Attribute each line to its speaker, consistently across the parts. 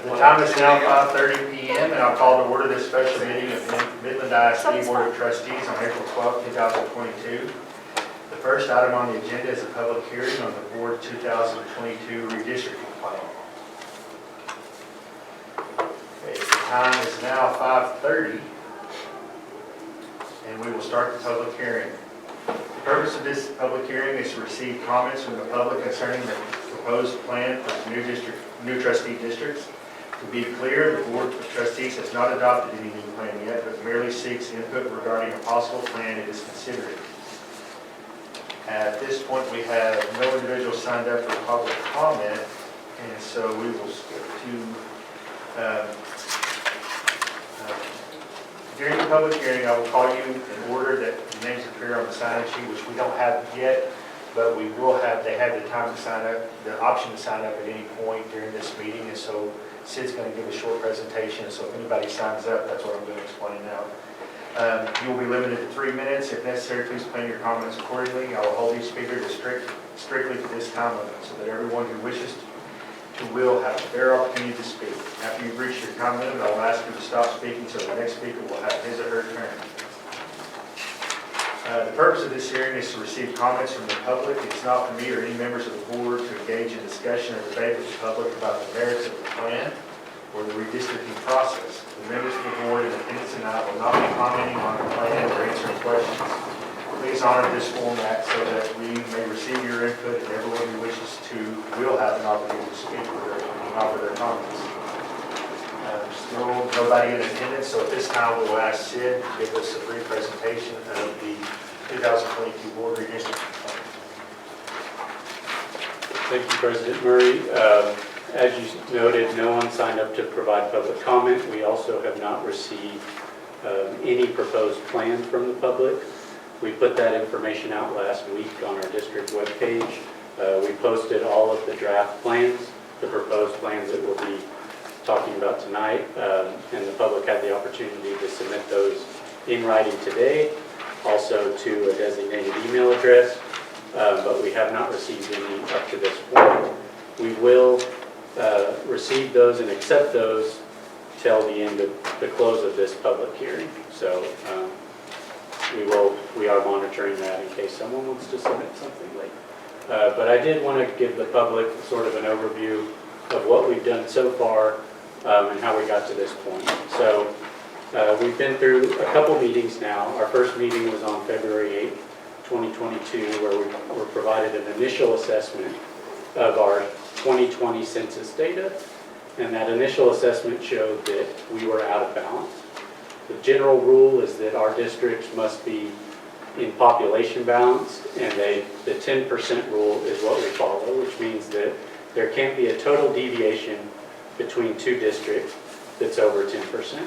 Speaker 1: The time is now 5:30 p.m. and I'll call to order this special meeting of Midland ISD Board of Trustees on April 12, 2022. The first item on the agenda is a public hearing on the Board 2022 Redistricting Plan. Okay, the time is now 5:30 and we will start the public hearing. The purpose of this public hearing is to receive comments from the public concerning the proposed plan for new trustee districts. To be clear, the Board of Trustees has not adopted any new plan yet, but merely seeks input regarding a possible plan it is considering. At this point, we have no individuals signed up for public comment, and so we will skip to during the public hearing, I will call you in order that the names appear on the sign-in sheet, which we don't have yet, but we will have. They have the time to sign up, the option to sign up at any point during this meeting, and so Sid's going to give a short presentation, so if anybody signs up, that's what I'm going to explain now. You will be limited to 3 minutes. If necessary, please plan your comments accordingly. I will hold each speaker to strictly to this time limit so that everyone who wishes to will have a fair opportunity to speak. After you've reached your time limit, I will ask you to stop speaking so the next speaker will have his or her turn. The purpose of this hearing is to receive comments from the public. It's not for me or any members of the board to engage in discussion or debate with the public about the merits of the plan or the redistricting process. The members of the board in attendance tonight will not be commenting on the plan or answering questions. Please honor this format so that we may receive your input and everyone who wishes to will have an opportunity to speak or offer their comments. Still nobody in attendance, so at this time we'll ask Sid to give us a brief presentation of the 2022 Board Redistricting Plan.
Speaker 2: Thank you, President Murray. As you noted, no one signed up to provide public comment. We also have not received any proposed plan from the public. We put that information out last week on our district webpage. We posted all of the draft plans, the proposed plans that we'll be talking about tonight, and the public had the opportunity to submit those in writing today, also to a designated email address, but we have not received any up to this point. We will receive those and accept those till the end of the close of this public hearing. So we are monitoring that in case someone wants to submit something late. But I did want to give the public sort of an overview of what we've done so far and how we got to this point. So we've been through a couple meetings now. Our first meeting was on February 8th, 2022, where we were provided an initial assessment of our 2020 census data. And that initial assessment showed that we were out of balance. The general rule is that our districts must be in population balance, and the 10% rule is what we follow, which means that there can't be a total deviation between two districts that's over 10%.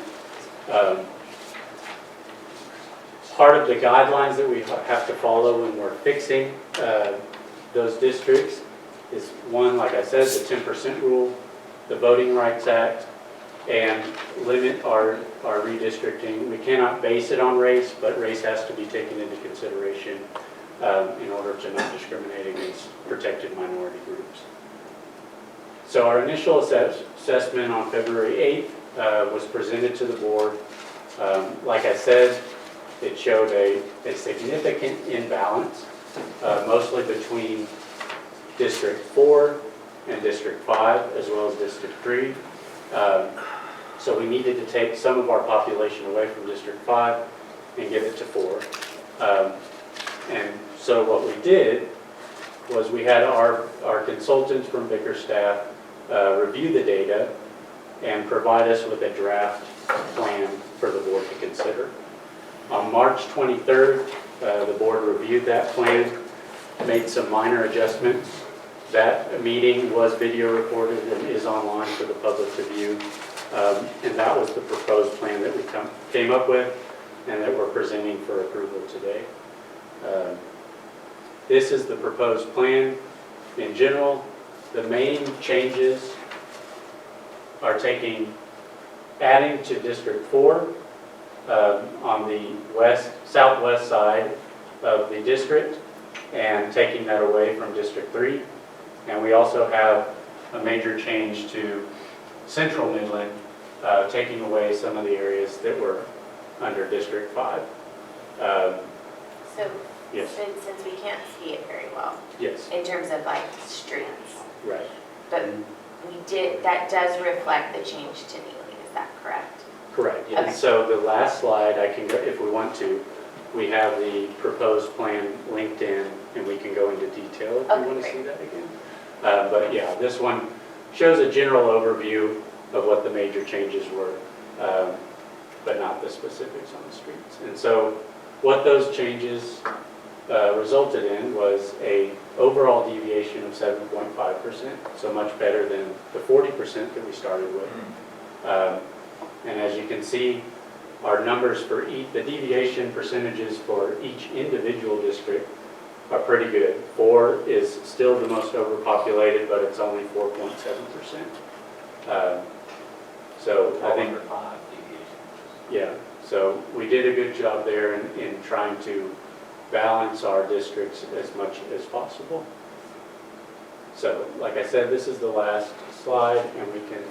Speaker 2: Part of the guidelines that we have to follow when we're fixing those districts is one, like I said, the 10% rule, the Voting Rights Act, and limit our redistricting. We cannot base it on race, but race has to be taken into consideration in order to not discriminate against protected minority groups. So our initial assessment on February 8th was presented to the board. Like I said, it showed a significant imbalance, mostly between District 4 and District 5, as well as District 3. So we needed to take some of our population away from District 5 and give it to 4. And so what we did was we had our consultants from Bickerstaff review the data and provide us with a draft plan for the board to consider. On March 23rd, the board reviewed that plan, made some minor adjustments. That meeting was video recorded and is online for the public to view. And that was the proposed plan that we came up with and that we're presenting for approval today. This is the proposed plan. In general, the main changes are adding to District 4 on the southwest side of the district and taking that away from District 3. And we also have a major change to central Midland, taking away some of the areas that were under District 5.
Speaker 3: So,
Speaker 2: Yes.
Speaker 3: since we can't see it very well,
Speaker 2: Yes,
Speaker 3: in terms of like streets,
Speaker 2: right.
Speaker 3: but that does reflect the change to Neely, is that correct?
Speaker 2: Correct, yes.
Speaker 3: Okay.
Speaker 2: So the last slide, I can go, if we want to, we have the proposed plan linked in, and we can go into detail if
Speaker 3: Okay,
Speaker 2: you want to
Speaker 3: great.
Speaker 2: see that again. But yeah, this one shows a general overview of what the major changes were, but not the specifics on the streets. And so what those changes resulted in was a overall deviation of 7.5%, so much better than the 40% that we started with. And as you can see, our numbers for the deviation percentages for each individual district are pretty good. 4 is still the most overpopulated, but it's only 4.7%. So I think, yeah, so we did a good job there in trying to balance our districts as much as possible. So, like I said, this is the last slide, and we can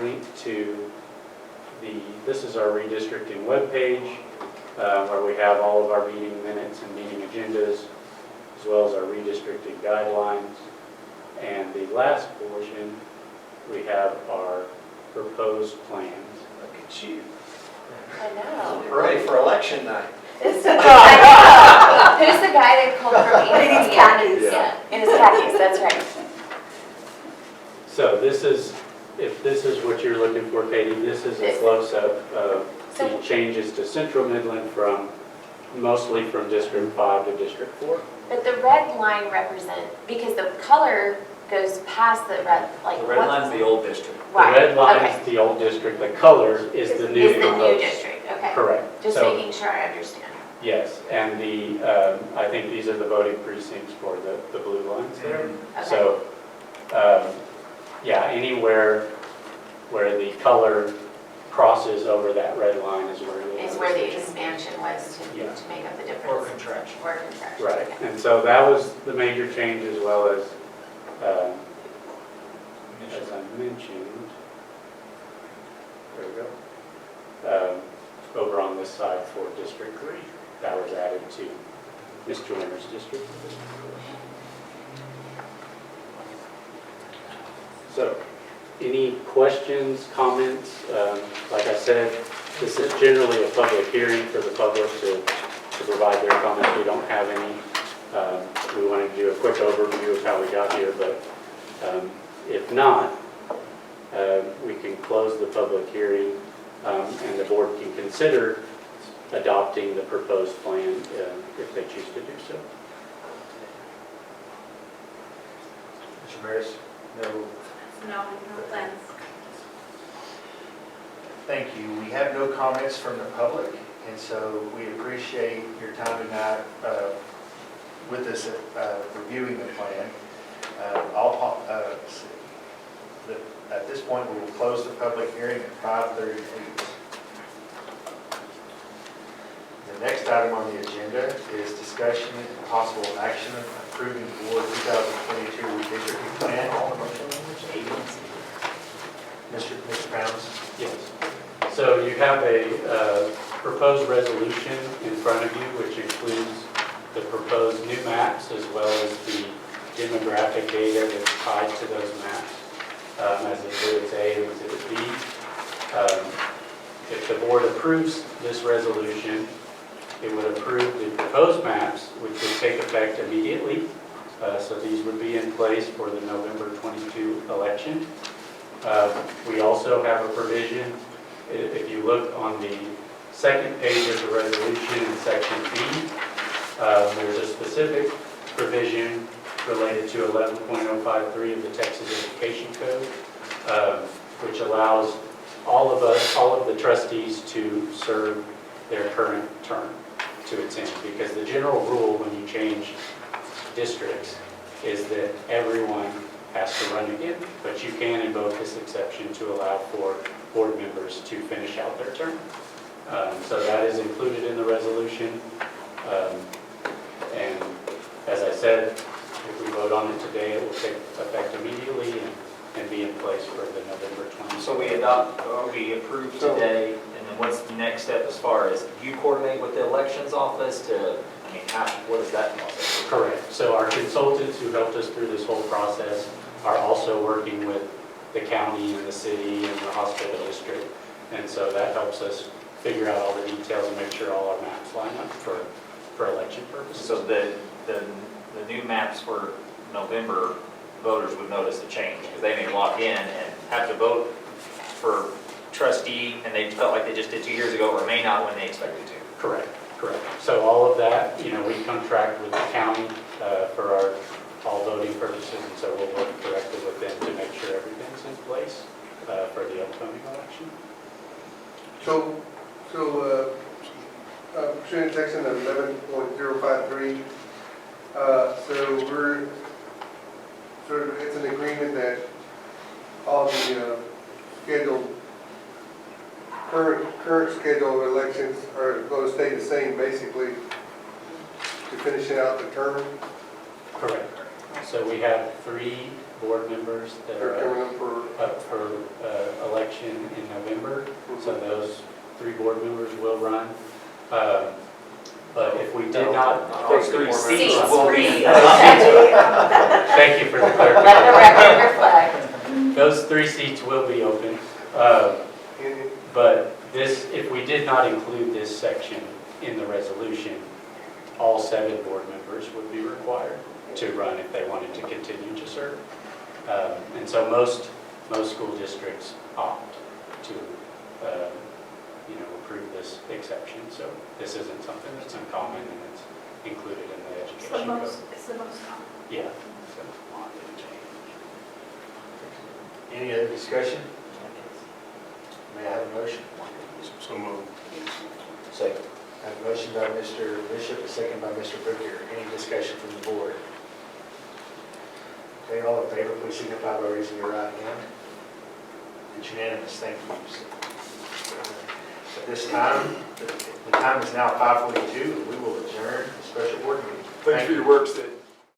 Speaker 2: link to this is our redistricting webpage, where we have all of our meeting minutes and meeting agendas, as well as our redistricting guidelines. And the last portion, we have our proposed plans.
Speaker 4: Look at you.
Speaker 3: I know.
Speaker 4: Ready for election night.
Speaker 3: Who's the guy that called from
Speaker 5: In his
Speaker 3: EDC?
Speaker 5: khakis.
Speaker 3: Yeah, in his khakis, that's right.
Speaker 2: So this is, if this is what you're looking for, Katie, this is a close-up of the
Speaker 3: So-
Speaker 2: changes to Central Midland mostly from District 5 to District 4.
Speaker 3: But the red line because the color goes past the red, like
Speaker 4: The red
Speaker 3: what-
Speaker 4: line's the old district.
Speaker 2: The
Speaker 3: Right,
Speaker 2: red line
Speaker 3: okay.
Speaker 2: is the old district, the color is the new.
Speaker 3: Is the new
Speaker 2: proposed.
Speaker 3: district, okay.
Speaker 2: Correct.
Speaker 3: Just
Speaker 2: So,
Speaker 3: making sure I understand.
Speaker 2: yes, and I think these are the voting precincts for the blue lines there.
Speaker 3: Okay.
Speaker 2: So, yeah, anywhere where the color crosses over that red line is where the.
Speaker 3: Is where the expansion was
Speaker 2: Yeah.
Speaker 3: to make up the difference.
Speaker 4: Or contraction.
Speaker 3: Or contraction.
Speaker 2: Right,
Speaker 3: okay.
Speaker 2: and so that was the major change, as well as I mentioned, there we go, over on this side for District 3, that was added to Ms. Joyner's district. So, any questions, comments? Like I said, this is generally a public hearing for the public to provide their comments. We don't have any. We wanted to do a quick overview of how we got here, but if not, we can close the public hearing, and the board can consider adopting the proposed plan if they choose to do so.
Speaker 1: Mr. Maris? No.
Speaker 5: No plans.
Speaker 1: Thank you. We have no comments from the public, and so we appreciate your time tonight with us reviewing the plan. Let's see. At this point, we will close the public hearing at 5:38. The next item on the agenda is discussion and possible action approving the board 2022 redistricting plan. Mr. Pounds?
Speaker 2: Yes. So you have a proposed resolution in front of you, which includes the proposed new maps as well as the demographic data that's tied to those maps, as Exhibit A and Exhibit B. If the board approves this resolution, it would approve the proposed maps, which would take effect immediately. So these would be in place for the November 22 election. We also have a provision, if you look on the second page of the resolution in section B, there's a specific provision related to 11.053 of the Texas Education Code, which allows all of the trustees to serve their current term to its end. Because the general rule when you change districts is that everyone has to run again, but you can invoke this exception to allow for board members to finish out their term. So that is included in the resolution. And as I said, if we vote on it today, it will take effect immediately and be in place for the November 22
Speaker 6: So we adopt, or we approve today, and then what's the next step as far as you coordinate with the elections office to, I mean, what is that process?
Speaker 2: Correct. So our consultants who helped us through this whole process are also working with the county and the city and the hospital district. And so that helps us figure out all the details and make sure all our maps line up for election purposes.
Speaker 6: So the new maps for November, voters would notice a change, because they may log in and have to vote for trustee, and they felt like they just did 2 years ago, or may not when they expected to.
Speaker 2: Correct, correct. So all of that, we contract with the county for all voting purposes, and so we'll work directly with them to make sure everything's in place for the upcoming election.
Speaker 7: So, pursuant to section 11.053, so it's an agreement that all the current scheduled elections are going to stay the same, basically, to finishing out the term.
Speaker 2: Correct. So we have 3 board members that
Speaker 7: They're
Speaker 2: are
Speaker 7: coming up for,
Speaker 2: up for election in November. So those 3 board members will run. But if we did not,
Speaker 6: Those 3 seats
Speaker 3: Seats
Speaker 6: will
Speaker 3: will
Speaker 6: be.
Speaker 3: be-
Speaker 2: thank you for the
Speaker 3: Let
Speaker 2: clarification.
Speaker 3: the record reflect.
Speaker 2: Those 3 seats will be open. But this, if we did not include this section in the resolution, all 7 board members would be required to run if they wanted to continue to serve. And so most school districts opt to, approve this exception. So this isn't something that's uncommon, and it's included in the
Speaker 5: It's the
Speaker 2: education code.
Speaker 5: most, it's the most common.
Speaker 2: Yeah.
Speaker 1: Any other discussion? May I have a motion?
Speaker 7: so moved.
Speaker 4: Second.
Speaker 1: I have a motion by Mr. Bishop, a second by Mr. Booker. Any discussion from the board? Okay, all in favor, please signify by raising your right hand. It's unanimous, thank you. At this time, the time is now 5:42, and we will adjourn the special board meeting.
Speaker 8: Thanks for your work, State.